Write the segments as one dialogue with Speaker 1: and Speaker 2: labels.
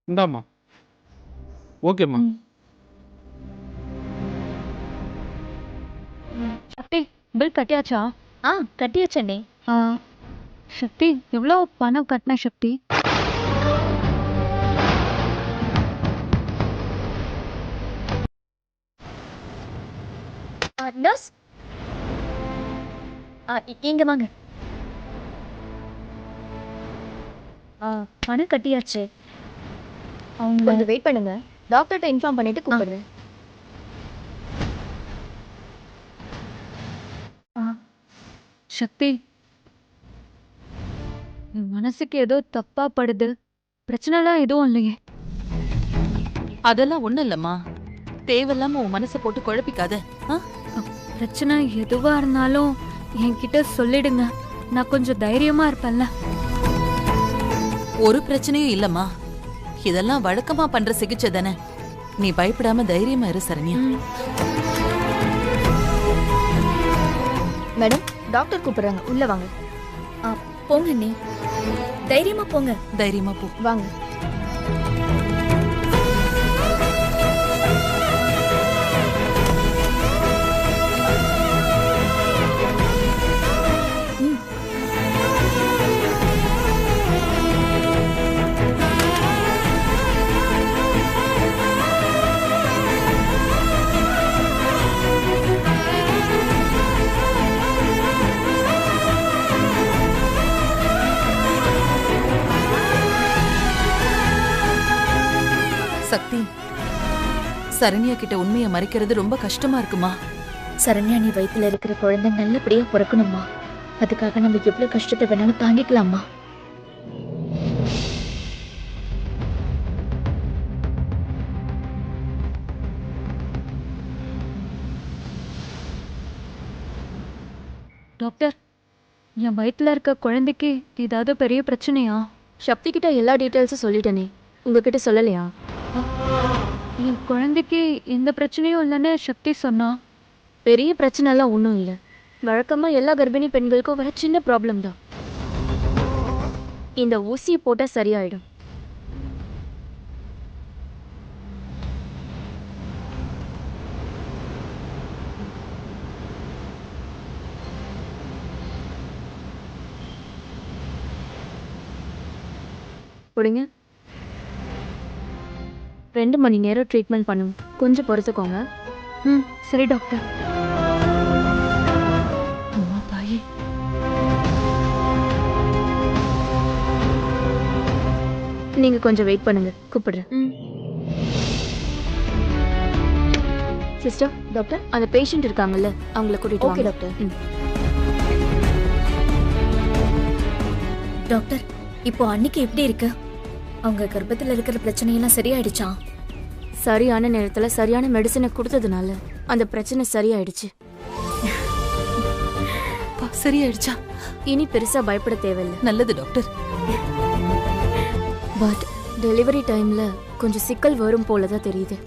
Speaker 1: இந்தாம்மா. ஓகேம்மா.
Speaker 2: ம். சக்தி, பில் கட்டியாச்சா?
Speaker 3: கட்டியாச்சண்ணே.
Speaker 2: ஆ, சக்தி, எவ்வளோ பணம் கட்டின சக்தி?
Speaker 3: நர்ஸ், இங்க வாங்க. பணம் கட்டியாச்சு.
Speaker 2: அவங்க
Speaker 3: கொஞ்சம் வெயிட் பண்ணுங்க. டாக்டர்கிட்ட இன்ஃபார்ம் பண்ணிட்டு கூப்பிடுறேன்.
Speaker 2: சக்தி, என் மனசுக்கு ஏதோ தப்பா படுது. பிரச்சனைலாம் எதுவும் இல்லையே.
Speaker 4: அதெல்லாம் ஒண்ணும் இல்லம்மா. தேவையில்லாம உன் மனசை போட்டு குழப்பிக்காத. ஆ?
Speaker 2: பிரச்சனை எதுவா இருந்தாலும் என்கிட்ட சொல்லிடுங்க. நான் கொஞ்சம் தைரியமா இருப்பேன்ல.
Speaker 4: ஒரு பிரச்சனையும் இல்லம்மா. இதெல்லாம் வழக்கமா பண்ற சிகிச்சை தானே. நீ பயப்படாம தைரியமா இரு சரண்யா.
Speaker 3: மேடம், டாக்டர் கூப்பிடுறாங்க. உள்ள வாங்க. போங்க அண்ணே. தைரியமா போங்க.
Speaker 4: தைரியமா போ.
Speaker 3: வாங்க.
Speaker 4: சக்தி, சரண்யா கிட்ட உண்மையை மறைக்கிறது ரொம்ப கஷ்டமா இருக்குமா?
Speaker 3: சரண்யா, நீ வயித்துல இருக்கிற குழந்தை நல்லபடியா பிறக்கணுமா? அதுக்காக நம்ம எவ்வளவு கஷ்டத்தை வேணாலும் தாங்கிக்கலாமா?
Speaker 2: டாக்டர், என் வயித்துல இருக்க குழந்தைக்கு ஏதாவது பெரிய பிரச்சனையா?
Speaker 3: சக்தி கிட்ட எல்லா டீட்டெயில்ஸும் சொல்லிட்டேனே. உங்ககிட்ட சொல்லலையா?
Speaker 2: என் குழந்தைக்கு எந்த பிரச்சனையும் இல்லைன்னு சக்தி சொன்னா.
Speaker 3: பெரிய பிரச்சனைலாம் ஒன்றும் இல்லை. வழக்கமா எல்லா கர்ப்பிணி பெண்களுக்கும் வர சின்ன ப்ராப்ளம் தான். இந்த ஊசியை போட்டா சரியாயிடும். கொடுங்க. 2 மணி நேரம் ட்ரீட்மெண்ட் பண்ணும். கொஞ்சம் பொறுத்துக்கோங்க.
Speaker 2: சரி டாக்டர். அம்மா தாயே.
Speaker 3: நீங்க கொஞ்சம் வெயிட் பண்ணுங்க. கூப்பிடுறேன். சிஸ்டர், டாக்டர், அந்த பேஷண்ட் இருக்காங்கல்ல, அவங்கள கூட்டிட்டு வாங்க. டாக்டர்.
Speaker 5: டாக்டர், இப்போ அன்னைக்கு எப்படி இருக்கு? அவங்க கர்ப்பத்தில் இருக்கிற பிரச்சனையெல்லாம் சரியாயிடுச்சா?
Speaker 3: சரியான நேரத்துல சரியான மெடிசனை கொடுத்ததுனால அந்த பிரச்சனை சரியாயிடுச்சு.
Speaker 4: சரியாயிடுச்சா?
Speaker 3: இனி பெருசா பயப்பட தேவையில்லை.
Speaker 4: நல்லது டாக்டர்.
Speaker 3: பட் டெலிவரி டைம்ல கொஞ்சம் சிக்கல் வரும் போலதான் தெரியுது.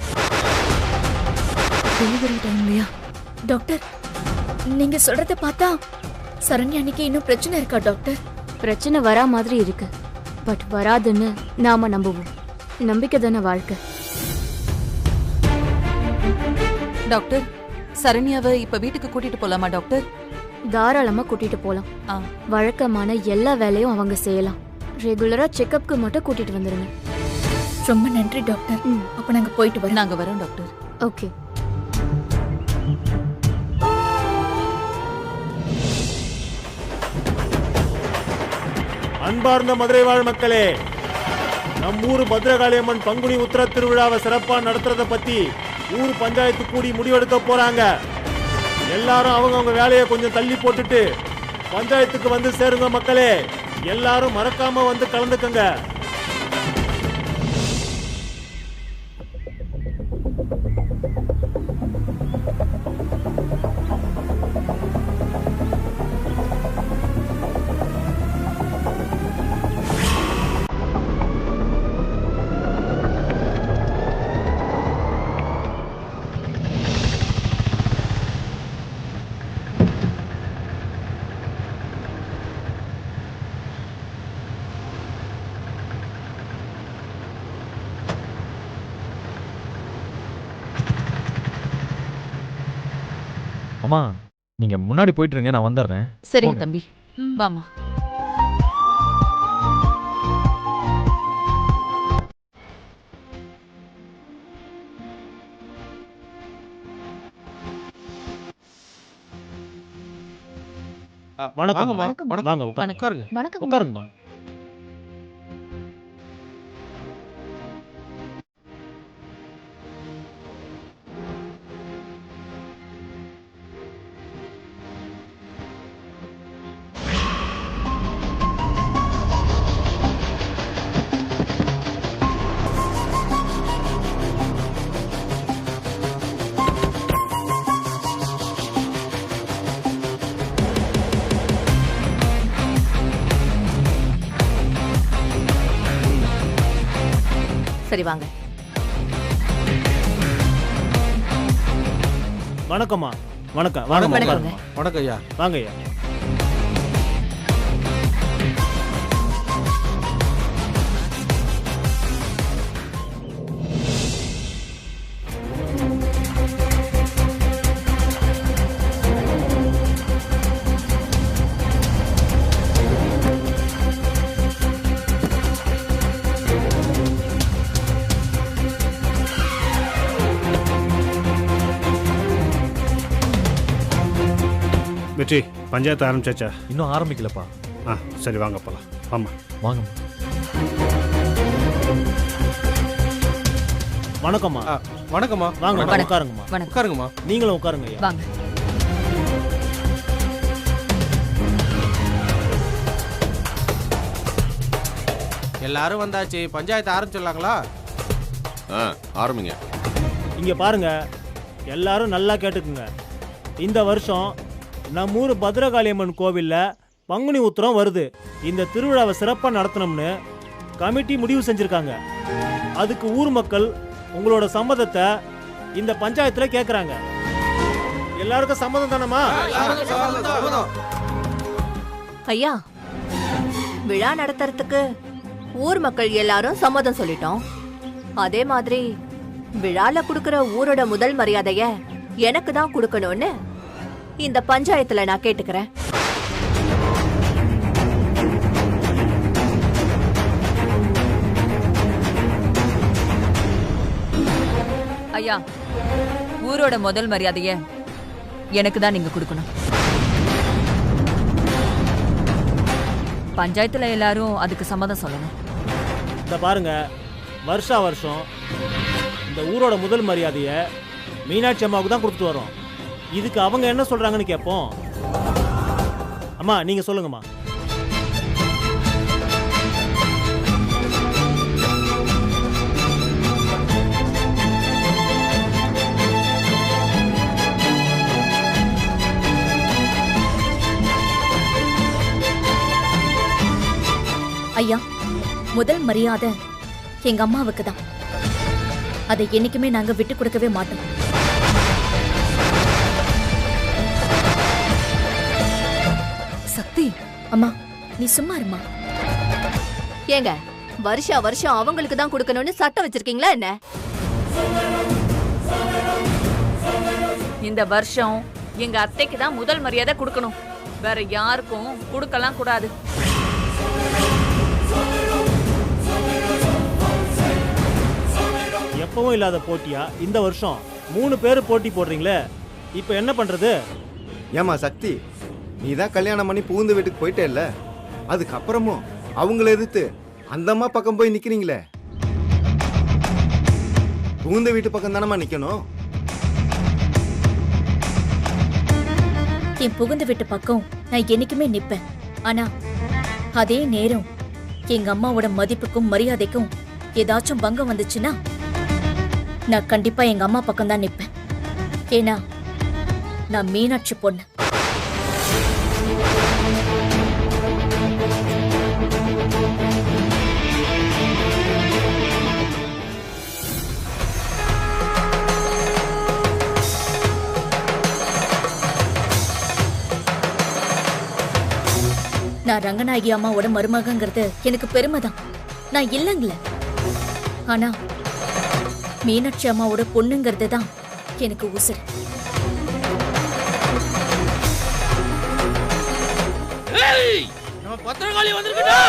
Speaker 4: டெலிவரி டைம்லயா?
Speaker 5: டாக்டர், நீங்க சொல்றத பார்த்தா சரண்யா அன்னைக்கு இன்னும் பிரச்சனை இருக்கா டாக்டர்?
Speaker 3: பிரச்சனை வரா மாதிரி இருக்கு. பட் வராதுன்னு நாம நம்புவோம். நம்பிக்கை தானே வாழ்க்கை.
Speaker 4: டாக்டர், சரண்யாவை இப்ப வீட்டுக்கு கூட்டிட்டு போலாமா டாக்டர்?
Speaker 3: தாராளமா கூட்டிட்டு போலாம். வழக்கமான எல்லா வேலையும் அவங்க செய்யலாம். ரெகுலரா செக்கப்க்கு மட்டும் கூட்டிட்டு வந்துருங்க.
Speaker 5: ரொம்ப நன்றி டாக்டர். அப்ப நாங்க போயிட்டு வரோம்.
Speaker 4: நாங்க வரோம் டாக்டர்.
Speaker 3: ஓகே.
Speaker 6: அன்பார்ந்த மதுரை வாழ் மக்களே, நம்மூர் பத்ரகாளியம்மன் பங்குனி உத்திர திருவிழாவை சிறப்பா நடத்துறத பத்தி ஊர் பஞ்சாயத்து கூடி முடிவெடுக்க போறாங்க. எல்லாரும் அவங்க வேலையை கொஞ்சம் தள்ளி போட்டுட்டு பஞ்சாயத்துக்கு வந்து சேருங்க மக்களே. எல்லாரும் மறக்காம வந்து கலந்துக்கங்க.
Speaker 1: அம்மா நீங்க முன்னாடி போயிட்டு இருங்க, நான் வந்துடுறேன்.
Speaker 4: சரிங்க
Speaker 1: போங்க.
Speaker 4: தம்பி, வாமா.
Speaker 6: வணக்கம்
Speaker 1: வாங்கம்மா.
Speaker 6: வாங்க உட்காருங்க.
Speaker 4: வணக்கம்.
Speaker 6: உட்காருங்கம்மா.
Speaker 4: சரி வாங்க.
Speaker 6: வணக்கம்மா. வணக்கம் வாங்க
Speaker 4: வணக்கங்க.
Speaker 7: வணக்கம் ஐயா.
Speaker 6: வாங்க ஐயா. வெற்றி, பஞ்சாயத்து ஆரம்பிச்சாச்சா?
Speaker 1: இன்னும் ஆரம்பிக்கலப்பா.
Speaker 6: சரி வாங்க போலாம். ஆமா
Speaker 1: வாங்கம்மா.
Speaker 6: வணக்கம்மா.
Speaker 7: வணக்கம்மா.
Speaker 6: வாங்க
Speaker 4: வணக்கம்.
Speaker 6: உட்காருங்கம்மா.
Speaker 4: வணக்கம்.
Speaker 7: உட்காருங்கம்மா.
Speaker 6: நீங்களும் உட்காருங்க ஐயா.
Speaker 4: வாங்க.
Speaker 7: எல்லாரும் வந்தாச்சு, பஞ்சாயத்து ஆரம்பிச்சிடலாங்களா?
Speaker 8: ஆரம்பிங்க.
Speaker 6: இங்க பாருங்க, எல்லாரும் நல்லா கேட்டுக்குங்க. இந்த வருஷம் நம்ம ஊர் பத்ரகாளியம்மன் கோவில்ல பங்குனி உத்திரம் வருது. இந்த திருவிழாவை சிறப்பாக நடத்தணும்னு கமிட்டி முடிவு செஞ்சிருக்காங்க. அதுக்கு ஊர் மக்கள் உங்களோட சம்மதத்தை இந்த பஞ்சாயத்துல கேட்குறாங்க. எல்லாருக்கும் சம்மதம் தானம்மா?
Speaker 9: ஐயா, விழா நடத்துறதுக்கு ஊர் மக்கள் எல்லாரும் சம்மதம் சொல்லிட்டோம். அதே மாதிரி விழால குடுக்கற ஊரோட முதல் மரியாதைய எனக்கு தான் கொடுக்கணும்னு இந்த பஞ்சாயத்துல நான் கேட்டுக்கிறேன்.
Speaker 4: ஐயா, ஊரோட முதல் மரியாதைய எனக்கு தான் நீங்க கொடுக்கணும். பஞ்சாயத்துல எல்லாரும் அதுக்கு சம்மதம் சொல்லணும்.
Speaker 6: இந்த பாருங்க, வருஷா வருஷம் இந்த ஊரோட முதல் மரியாதையை மீனாட்சி அம்மாவுக்கு தான் கொடுத்துட்டு வரோம். இதுக்கு அவங்க என்ன சொல்றாங்கன்னு கேட்போம். அம்மா நீங்க சொல்லுங்கம்மா.
Speaker 5: ஐயா, முதல் மரியாதை எங்க அம்மாவுக்கு தான். அதை என்னைக்குமே நாங்க விட்டு கொடுக்கவே மாட்டோம்.
Speaker 4: சக்தி,
Speaker 5: அம்மா நீ சும்மா இருமா.
Speaker 9: ஏங்க, வருஷா வருஷம் அவங்களுக்கு தான் கொடுக்கணும்னு சட்டம் வச்சிருக்கீங்களா என்ன?
Speaker 10: இந்த வருஷம் எங்க அத்தைக்கு தான் முதல் மரியாதை கொடுக்கணும். வேற யாருக்கும் கொடுக்கலாம் கூடாது.
Speaker 6: எப்பவும் இல்லாத போட்டியா இந்த வருஷம் 3 பேர் போட்டி போடுறீங்களே, இப்போ என்ன பண்றது?
Speaker 11: ஏமா சக்தி, நீ தான் கல்யாணம் பண்ணி புகுந்த வீட்டுக்கு போயிட்டே இல்ல, அதுக்கப்புறமும் அவங்கள எதிர்த்து அந்த அம்மா பக்கம் போய் நிக்கிறீங்களே. புகுந்த வீட்டு பக்கம் தானம்மா நிக்கணும்.
Speaker 5: என் புகுந்த வீட்டு பக்கம் நான் என்னைக்குமே நிப்பேன். ஆனா அதே நேரம் எங்க அம்மாவோட மதிப்புக்கும் மரியாதைக்கும் ஏதாச்சும் பங்கம் வந்துச்சுன்னா நான் கண்டிப்பா எங்க அம்மா பக்கம் தான் நிப்பேன். ஏன்னா நான் மீனாட்சி பொண்ணு. நான் ரங்கநாயகி அம்மாவோட மருமகங்கிறது எனக்கு பெருமைதான், நான் இல்லைங்கள. ஆனா மீனாட்சி அம்மாவோட பொண்ணுங்கிறது தான் எனக்கு உசுறு.
Speaker 7: ஏய் நம்ம பத்திரகாளி வந்திருக்கடா.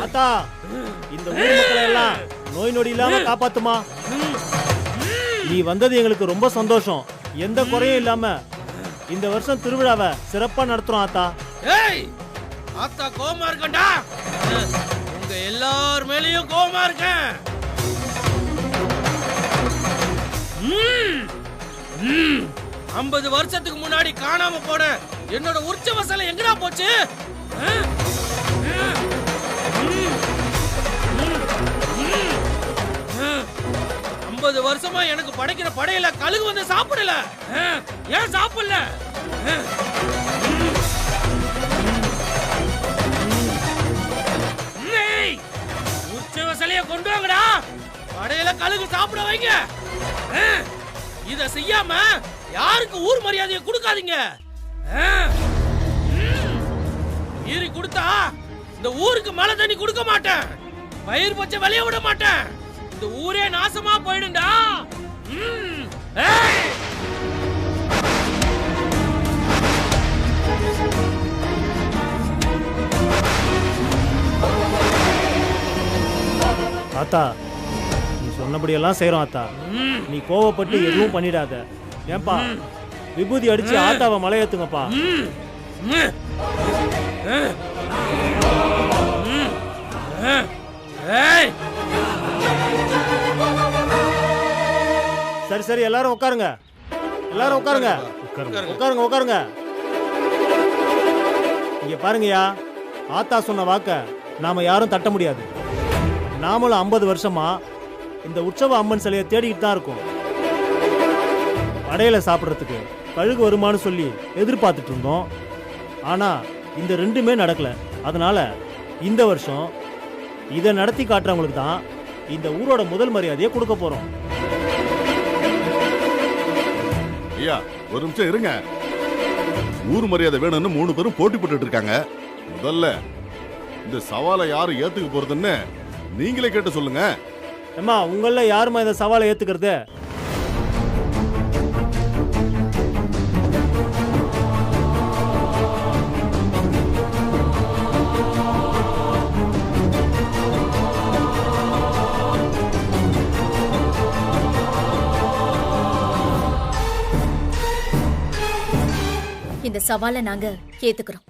Speaker 6: அத்தா, இந்த ஊர் மக்களை எல்லாம் நோய் நொடி இல்லாம காப்பாத்துமா. நீ வந்தது எங்களுக்கு ரொம்ப சந்தோஷம். எந்த குறையும் இல்லாம இந்த வருஷம் திருவிழாவை சிறப்பா நடத்துறோம் ஆத்தா.
Speaker 7: ஏய் ஆத்தா கோவமா இருக்கண்டா. உங்க எல்லார் மேலயும் கோவமா இருக்கேன். 50 வருஷத்துக்கு முன்னாடி காணாம போன என்னோட உற்சவ சிலை எங்கடா போச்சு? 50 வருஷமா எனக்கு படைக்கிற படையில கழுகு வந்து சாப்பிடல. ஏன் சாப்பிடல? உற்சவ சிலைய கொண்டு வாங்கடா. படையில கழுகு சாப்பிட வைங்க. இத செய்யாம யாருக்கு ஊர் மரியாதையை கொடுக்காதீங்க. மீறி கொடுத்தா இந்த ஊருக்கு மழை தண்ணி கொடுக்க மாட்டேன். பயிர் பச்சை விளைய விட மாட்டேன். இந்த ஊரே நாசமா போயிடும்டா.
Speaker 6: ஆத்தா, நீ சொன்னபடியெல்லாம் செய்யறோம் ஆத்தா. நீ கோவப்பட்டு எதுவும் பண்ணிடாத. ஏன்பா விபூதி அடிச்சு ஆத்தாவை மலை ஏத்துங்கப்பா. சரி சரி, எல்லாரும் உட்காருங்க. எல்லாரும் உட்காருங்க. உட்காருங்க உட்காருங்க. இங்க பாருங்கய்யா, ஆத்தா சொன்ன வாக்க நாம யாரும் தட்ட முடியாது. நாமளும் 50 வருஷமா இந்த உற்சவ அம்மன் சிலையை தேடிக்கிட்டு தான் இருக்கோம். படையில சாப்பிட்றதுக்கு கழுகு வருமானு சொல்லி எதிர்பார்த்துட்டு இருந்தோம். ஆனா இந்த ரெண்டுமே நடக்கல. அதனால இந்த வருஷம் இதை நடத்தி காட்டுறவங்களுக்கு தான் இந்த ஊரோட முதல் மரியாதையை கொடுக்க போறோம்.
Speaker 8: ஐயா ஒரு நிமிஷம் இருங்க. ஊர் மரியாதை வேணும்னு 3 பேரும் போட்டி போட்டுட்டு இருக்காங்க. முதல்ல இந்த சவாலை யாரு ஏத்துக்க போறதுன்னு நீங்களே கேட்டு சொல்லுங்க.
Speaker 6: அம்மா, உங்கள யாருமா இந்த சவாலை ஏத்துக்கிறது?
Speaker 5: இந்த சவாலை நாங்க ஏத்துக்கிறோம்.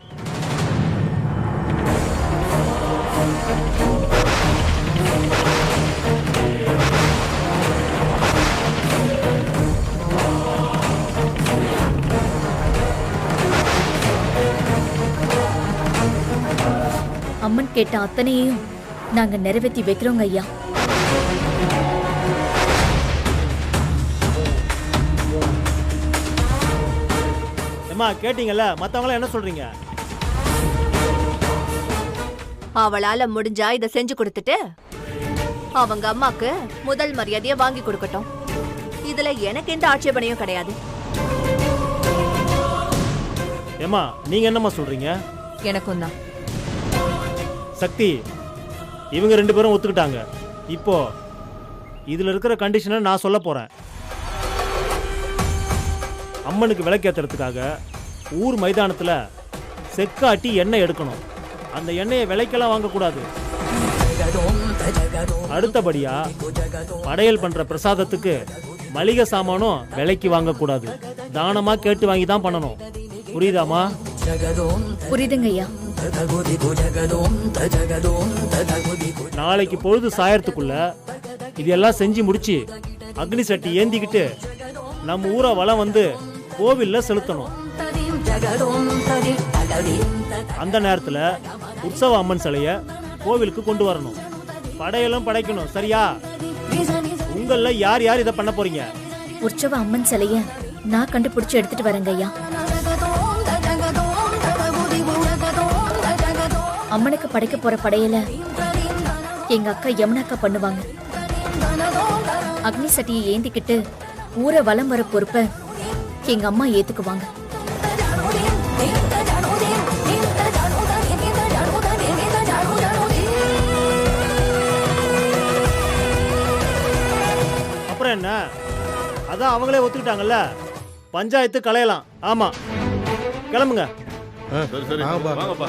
Speaker 5: அம்மன் கேட்ட அத்தனையும் நாங்க நிறைவேற்றி வைக்கிறோங்க ஐயா.
Speaker 6: அம்மா, கேட்டீங்கல்ல, மத்தவங்க என்ன சொல்றீங்க?
Speaker 9: அவளால முடிஞ்சா இத செஞ்சு கொடுத்துட்டு அவங்க அம்மாக்கு முதல் மரியாதையை வாங்கி கொடுக்கட்டும். இதுல எனக்கு எந்த ஆட்சேபனையும் கிடையாது.
Speaker 6: ஏமா, நீங்க என்னம்மா சொல்றீங்க?
Speaker 9: எனக்கும் தான்.
Speaker 6: சக்தி, இவங்க 2 பேரும் ஒத்துக்கிட்டாங்க. இப்போ இதுல இருக்கிற கண்டிஷனை நான் சொல்ல போறேன். அம்மனுக்கு விளக்கேத்துறதுக்காக ஊர் மைதானத்துல செக்காட்டி எண்ணெய் எடுக்கணும். அந்த எண்ணெயை விலைக்கெல்லாம் வாங்கக்கூடாது. அடுத்தபடியா படையல் பண்ற பிரசாதத்துக்கு மளிகை சாமானும் விலைக்கு வாங்கக்கூடாது. தானமா கேட்டு வாங்கி தான் பண்ணணும். புரியுதாமா?
Speaker 5: புரியுதுங்க ஐயா.
Speaker 6: நாளைக்கு பொழுது சாயறதுக்குள்ள இதெல்லாம் செஞ்சு முடிச்சு அக்னி சட்டி ஏந்திக்கிட்டு நம்ம ஊரை வலம் வந்து கோவில்ல செலுத்தணும். அந்த நேரத்துல உற்சவ அம்மன் சிலைய கோவிலுக்கு கொண்டு வரணும். படையலும் படைக்கணும். சரியா? உங்கள யார் யார் இதை பண்ண போறீங்க?
Speaker 5: உற்சவ அம்மன் சிலைய நான் கண்டுபிடிச்சு எடுத்துட்டு வரேங்க ஐயா. அம்மனுக்கு படைக்க போற படையல எங்க அக்கா யமுனாக்கா பண்ணுவாங்க. அக்னி சட்டியை ஏந்திக்கிட்டு ஊரை வலம் வர பொறுப்ப எங்க அம்மா ஏத்துக்குவாங்க.
Speaker 6: அப்புறம் என்ன, அதான் அவங்களே ஒத்துக்கிட்டாங்கல்ல, பஞ்சாயத்து கலையலாம். ஆமா, கிளம்புங்க.
Speaker 8: சரி சரி வாங்கப்பா.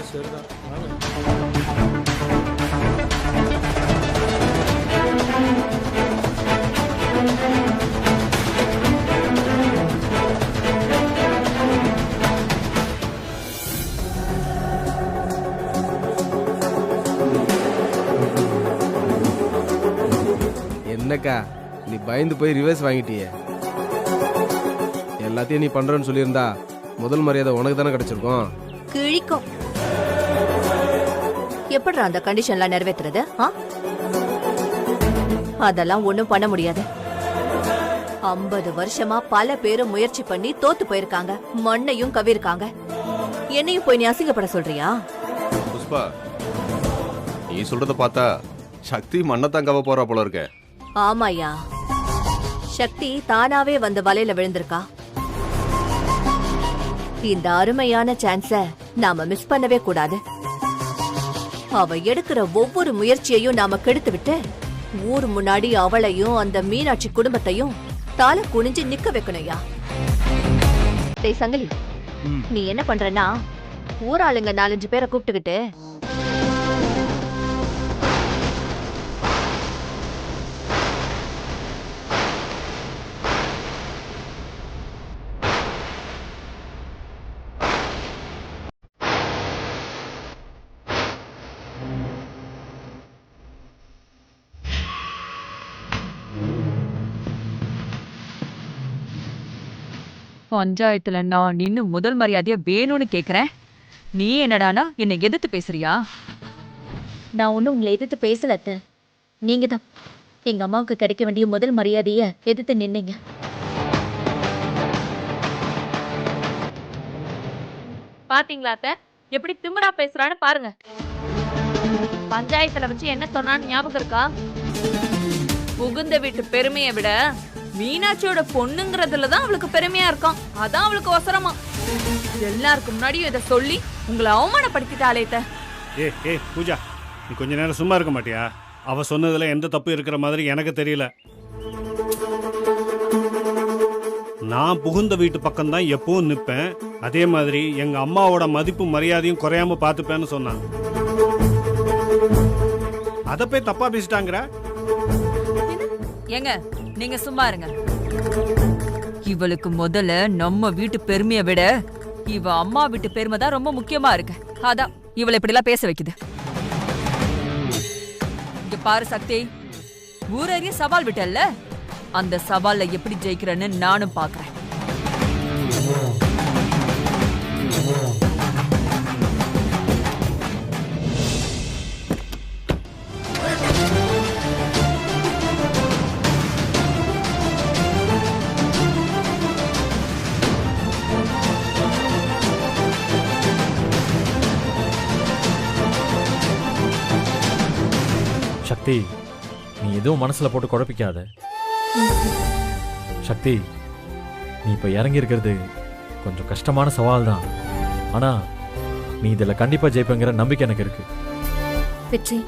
Speaker 12: என்னக்கா நீ பயந்து போய் ரிவர்ஸ் வாங்கிட்டியே? எல்லாத்தையும் நீ பண்றன்னு சொல்லியிருந்தா முதல் மரியாதை உனக்கு தானே கிடைச்சிருக்கும்.
Speaker 9: கிழிக்கும். எப்படி அந்த கண்டிஷன்லாம் நிறைவேற்றுறது? அதெல்லாம் ஒண்ணும் பண்ண முடியாது. 50 வருஷமா பல பேரும் முயற்சி பண்ணி தோத்து போயிருக்காங்க, மண்ணையும் கவிருக்காங்க. என்னையும் போய் நீ அசிங்கப்பட சொல்றியா?
Speaker 13: புஷ்பா, நீ சொல்றத பார்த்தா சக்தி மண்ணத்தான் கவ போறா போல இருக்க.
Speaker 9: ஆமாயா, சக்தி தானாவே வந்து வலையில விழுந்திருக்கா. இந்த அருமையான சான்ஸ நாம மிஸ் பண்ணவே கூடாது. அவ எடுக்கிற ஒவ்வொரு முயற்சியையும் நாம கெடுத்து விட்டு ஊர் முன்னாடி அவளையும் அந்த மீனாட்சி குடும்பத்தையும் தலை குனிஞ்சு நிக்க வைக்கணும்யா. டேய் சங்கிலி, நீ என்ன பண்றன்னா ஊராளுங்க 4-5 பேரை கூப்பிட்டுக்கிட்டு
Speaker 10: பஞ்சாயத்துல நான் நின்னு முதல் மரியாதையா வேணும்னு கேக்குறேன். நீ என்னடானா என்னை எதிர்த்து பேசுறியா?
Speaker 5: நான் ஒன்னும் உங்களை எதிர்த்து பேசல அத்தை. நீங்க தான் எங்க அம்மாவுக்கு கிடைக்க வேண்டிய முதல் மரியாதைய எதிர்த்து நின்னீங்க.
Speaker 10: பாத்தீங்களா அத்தை, எப்படி திமிரா பேசுறான்னு பாருங்க. பஞ்சாயத்துல வச்சு என்ன சொன்னான்னு ஞாபகம் இருக்கா? புகுந்த வீட்டு பெருமையை விட மீனாட்சியோட பொண்ணுங்கிறதுலதான் அவளுக்கு பெருமையா இருக்கான். அதான் அவளுக்கு அவசரமா. எல்லாருக்கும் முன்னாடியும் இதை சொல்லி உங்களை அவமானப்படுத்திட்டாளே.
Speaker 6: ஏ பூஜா, நீ கொஞ்ச நேரம் சும்மா இருக்க மாட்டியா? அவ சொன்னதுல எந்த தப்பு இருக்கிற மாதிரி எனக்கு தெரியல. நான் புகுந்த வீட்டு பக்கம் தான் எப்பவும் நிற்பேன். அதே மாதிரி எங்க அம்மாவோட மதிப்பு மரியாதையும் குறையாம பார்த்துப்பேன்னு சொன்னான். அத போய் தப்பா பேசிட்டாங்கிற.
Speaker 10: ஏங்க நீங்க சும்மா இருங்க. இவளுக்கு முதல்ல நம்ம வீட்டு பெருமையை விட இவ அம்மா வீட்டு பெருமை தான் ரொம்ப முக்கியமா இருக்கு. அதான் இவளை இப்படி எல்லாம் பேச வைக்குது. இங்க பாரு சக்தி, ஊரறிய சவால் விட்டல்ல, அந்த சவால்ல எப்படி ஜெயிக்கிறேன்னு நானும் பாக்குறேன்.
Speaker 1: சக்தி, நீ எதுவும் மனசுல போட்டு குழப்பிக்காத. சக்தி, நீ இப்ப இறங்கி இருக்கிறது கொஞ்சம் கஷ்டமான சவால் தான். ஆனா நீ இதுல கண்டிப்பா ஜெயிப்பங்கிற நம்பிக்கை எனக்கு இருக்கு.
Speaker 5: வெற்றி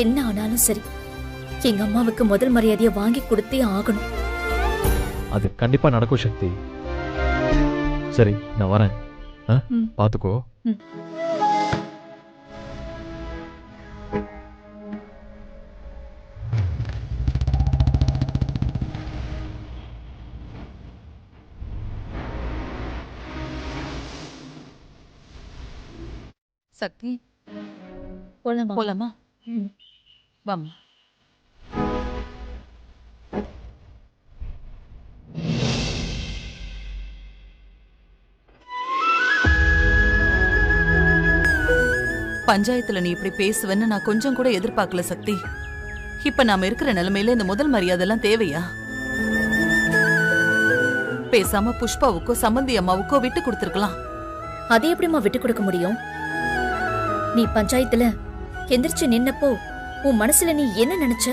Speaker 5: என்ன ஆனாலும் சரி, எங்க அம்மாவுக்கு முதல் மரியாதையை வாங்கி கொடுத்தே ஆகணும்.
Speaker 1: அது கண்டிப்பா நடக்கும் சக்தி. சரி, நான் வரேன். பாத்துக்கோ.
Speaker 10: சக்தி,
Speaker 5: போலாமா?
Speaker 10: போலாமா? வாமா.
Speaker 4: பஞ்சாயத்துல நீ இப்படி பேசுவேன்னு நான் கொஞ்சம் கூட எதிர்பார்க்கல சக்தி. இப்ப நாம இருக்கிற நிலைமையில இந்த முதல் மரியாதை எல்லாம் தேவையா? பேசாம புஷ்பாவுக்கோ சம்பந்தி அம்மாவுக்கோ விட்டு கொடுத்திருக்கலாம்.
Speaker 5: அதை எப்படிமா விட்டு கொடுக்க முடியும்? நீ பஞ்சாயத்துல எந்திரிச்சு நின்னப்போ உன் மனசுல நீ என்ன நினைச்ச?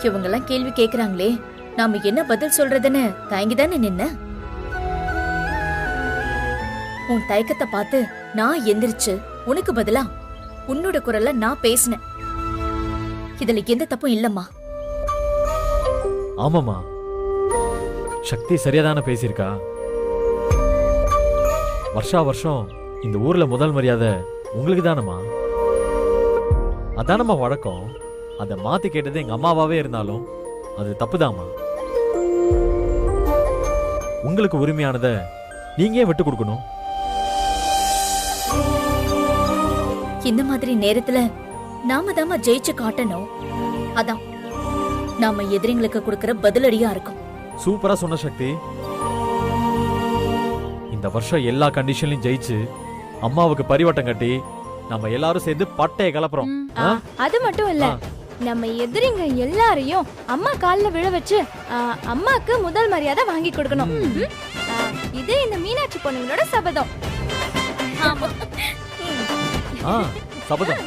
Speaker 5: இவங்கெல்லாம் கேள்வி கேக்குறாங்களே, நாம என்ன பதில் சொல்றதுன்னு தயங்கிதானே நின்ன. உன் தயக்கத்தை பார்த்து நான் எந்திரிச்சு உனக்கு பதிலா உன்னோட குரல்ல நான் பேசினேன். இதுல எந்த தப்பும் இல்லம்மா.
Speaker 1: ஆமாமா, சக்தி சரியாதானே பேசியிருக்கா. வருஷா வருஷம் இந்த ஊர்ல முதல் மரியாதை உங்களுக்கு தானம்மா. அதானம்மா வழக்கம். அதை மாத்தி கேட்டது எங்க அம்மாவாவே இருந்தாலும் அது தப்புதாம்மா. உங்களுக்கு உரிமையானதை நீங்க ஏன் விட்டு கொடுக்கணும்?
Speaker 5: இந்த மாதிரி நேரத்துல நாம தாமா ஜெயிச்சு காட்டணும். அதான் நாம எதிரிங்களுக்கு கொடுக்கிற பதிலடியா இருக்கும்.
Speaker 1: சூப்பரா சொன்ன சக்தி. இந்த வருஷம் எல்லா கண்டிஷன்லயும் ஜெயிச்சு அம்மாவுக்கு பரிவட்டம் கட்டி நம்ம எல்லாரும் சேர்ந்து பட்டைய கலப்புறோம்.
Speaker 14: அது மட்டும் இல்ல, நம்ம எதிரிங்க எல்லாரையும் அம்மா கால்ல விழ வச்சு அம்மாக்கு முதல் மரியாதை வாங்கி கொடுக்கணும். இது இந்த மீனாட்சி பொண்ணுங்களோட சபதம்.
Speaker 1: சபதம்.